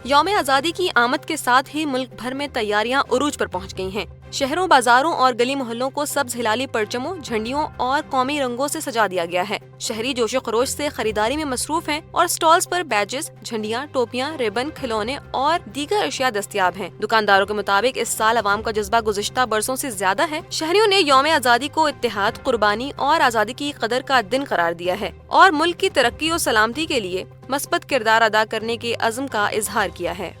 یوم آزادی کی آمد کے ساتھ ہی ملک بھر میں تیاریاں عروج پر پہنچ گئی ہیں۔ شہروں، بازاروں اور گلی محلوں کو سبز ہلالی پرچموں، جھنڈیوں اور قومی رنگوں سے سجا دیا گیا ہے۔ شہری جوش و خروش سے خریداری میں مصروف ہیں اور سٹالز پر بیجز، جھنڈیاں، ٹوپیاں، ربن، کھلونے اور دیگر اشیاء دستیاب ہیں۔ دکانداروں کے مطابق اس سال عوام کا جذبہ گزشتہ برسوں سے زیادہ ہے۔ شہریوں نے یوم آزادی کو اتحاد، قربانی اور آزادی کی قدر کا دن قرار دیا ہے اور ملک کی ترقی و سلامتی کے لیے مثبت کردار ادا کرنے کے عزم کا اظہار کیا ہے۔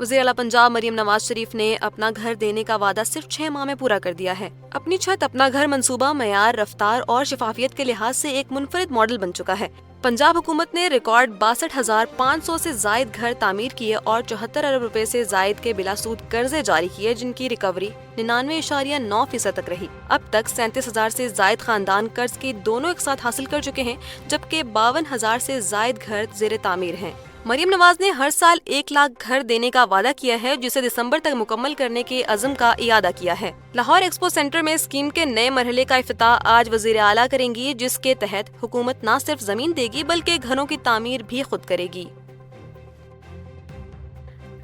وزیر اعلیٰ پنجاب مریم نواز شریف نے اپنا گھر دینے کا وعدہ صرف 6 ماہ میں پورا کر دیا ہے۔ اپنی چھت اپنا گھر منصوبہ معیار، رفتار اور شفافیت کے لحاظ سے ایک منفرد ماڈل بن چکا ہے۔ پنجاب حکومت نے ریکارڈ 62,500 سے زائد گھر تعمیر کیے اور 74 ارب روپے سے زائد کے بلا سود قرضے جاری کیے، جن کی ریکوری 99.9% تک رہی۔ اب تک 37,000 سے زائد خاندان قرض کی دونوں ایک ساتھ حاصل کر چکے ہیں، جبکہ 52,000 سے زائد گھر زیر تعمیر ہیں۔ مریم نواز نے ہر سال 1 لاکھ گھر دینے کا وعدہ کیا ہے، جسے دسمبر تک مکمل کرنے کے عزم کا اعادہ کیا ہے۔ لاہور ایکسپو سینٹر میں اسکیم کے نئے مرحلے کا افتتاح آج وزیر اعلیٰ کریں گی، جس کے تحت حکومت نہ صرف زمین دے گی بلکہ گھروں کی تعمیر بھی خود کرے گی۔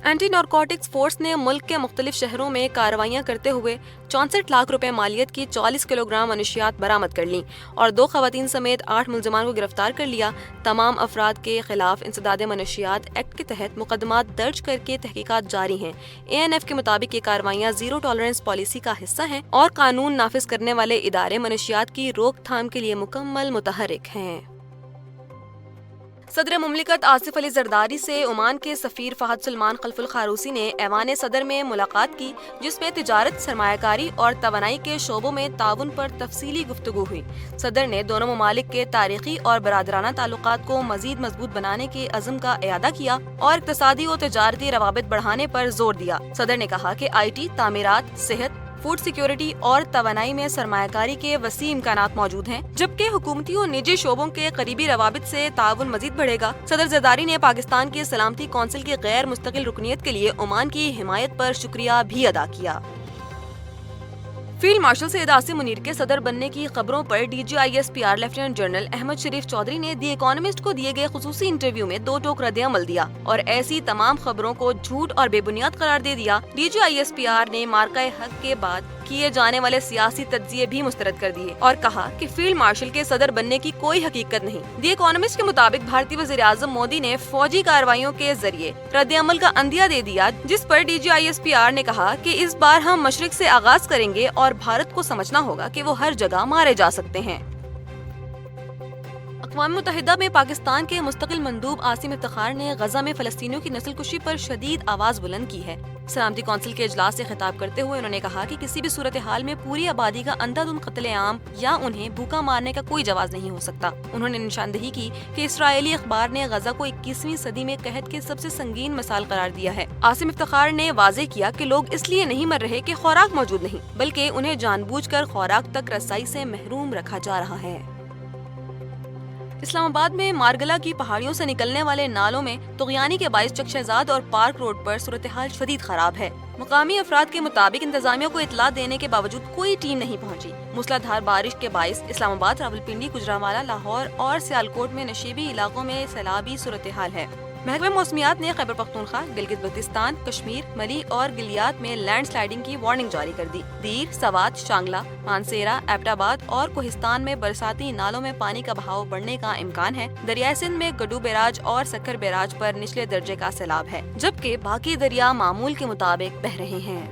اینٹی نارکوٹکس فورس نے ملک کے مختلف شہروں میں کارروائیاں کرتے ہوئے 64 لاکھ روپے مالیت کی 40 کلو گرام منشیات برآمد کر لیں اور 2 خواتین سمیت 8 ملزمان کو گرفتار کر لیا۔ تمام افراد کے خلاف انسداد منشیات ایکٹ کے تحت مقدمات درج کر کے تحقیقات جاری ہیں۔ ANF کے مطابق یہ کارروائیاں زیرو ٹالرنس پالیسی کا حصہ ہیں اور قانون نافذ کرنے والے ادارے منشیات کی روک تھام کے لیے مکمل متحرک ہیں۔ صدر مملکت آصف علی زرداری سے عمان کے سفیر فہد سلمان خلف الخاروسی نے ایوان صدر میں ملاقات کی، جس میں تجارت، سرمایہ کاری اور توانائی کے شعبوں میں تعاون پر تفصیلی گفتگو ہوئی۔ صدر نے دونوں ممالک کے تاریخی اور برادرانہ تعلقات کو مزید مضبوط بنانے کے عزم کا اعادہ کیا اور اقتصادی و تجارتی روابط بڑھانے پر زور دیا۔ صدر نے کہا کہ IT، تعمیرات، صحت، فوڈ سیکیورٹی اور توانائی میں سرمایہ کاری کے وسیع امکانات موجود ہیں، جبکہ حکومتی و نجی شعبوں کے قریبی روابط سے تعاون مزید بڑھے گا۔ صدر زرداری نے پاکستان کے سلامتی کونسل کی غیر مستقل رکنیت کے لیے عمان کی حمایت پر شکریہ بھی ادا کیا۔ فیلڈ مارشل سید عاصم منیر کے صدر بننے کی خبروں پر DGISPR لیفٹیننٹ جنرل احمد شریف چودھری نے دی اکانومسٹ کو دیے گئے خصوصی انٹرویو میں 2 ٹوک رد عمل دیا اور ایسی تمام خبروں کو جھوٹ اور بے بنیاد قرار دے دیا۔ DGISPR نے مارکہ حق کے بعد کیے جانے والے سیاسی تجزیے بھی مسترد کر دیے اور کہا کہ فیلڈ مارشل کے صدر بننے کی کوئی حقیقت نہیں۔ دی اکانومسٹ کے مطابق بھارتی وزیر اعظم مودی نے فوجی کارروائیوں کے ذریعے رد عمل کا عندیہ دے دیا، جس پر DGISPR نے کہا کہ اس بار ہم مشرق سے آغاز کریں گے اور بھارت کو سمجھنا ہوگا کہ وہ ہر جگہ مارے جا سکتے ہیں۔ اقوام متحدہ میں پاکستان کے مستقل مندوب عاصم افتخار نے غزہ میں فلسطینیوں کی نسل کشی پر شدید آواز بلند کی ہے۔ سلامتی کونسل کے اجلاس سے خطاب کرتے ہوئے انہوں نے کہا کہ کسی بھی صورتحال میں پوری آبادی کا اندھا دھند قتل عام یا انہیں بھوکا مارنے کا کوئی جواز نہیں ہو سکتا۔ انہوں نے نشاندہی کی کہ اسرائیلی اخبار نے غزہ کو 21ویں صدی میں قحط کے سب سے سنگین مثال قرار دیا ہے۔ عاصم افتخار نے واضح کیا کہ لوگ اس لیے نہیں مر رہے کہ خوراک موجود نہیں، بلکہ انہیں جان بوجھ کر خوراک تک رسائی سے محروم رکھا جا رہا ہے۔ اسلام آباد میں مارگلا کی پہاڑیوں سے نکلنے والے نالوں میں طغیانی کے باعث چک شہزاد اور پارک روڈ پر صورتحال شدید خراب ہے۔ مقامی افراد کے مطابق انتظامیہ کو اطلاع دینے کے باوجود کوئی ٹیم نہیں پہنچی۔ موسلادھار بارش کے باعث اسلام آباد، راولپنڈی، گوجرانوالہ، لاہور اور سیالکوٹ میں نشیبی علاقوں میں سیلابی صورتحال ہے۔ محکمہ موسمیات نے خیبر پختونخوا، گلگت بلتستان، کشمیر، ملی اور گلیات میں لینڈ سلائیڈنگ کی وارننگ جاری کر دی۔ دیر، سوات، شانگلہ، مانسیرا، ایبٹ آباد اور کوہستان میں برساتی نالوں میں پانی کا بہاؤ بڑھنے کا امکان ہے۔ دریائے سندھ میں گڈو بیراج اور سکھر بیراج پر نچلے درجے کا سیلاب ہے، جبکہ باقی دریا معمول کے مطابق بہہ رہے ہیں۔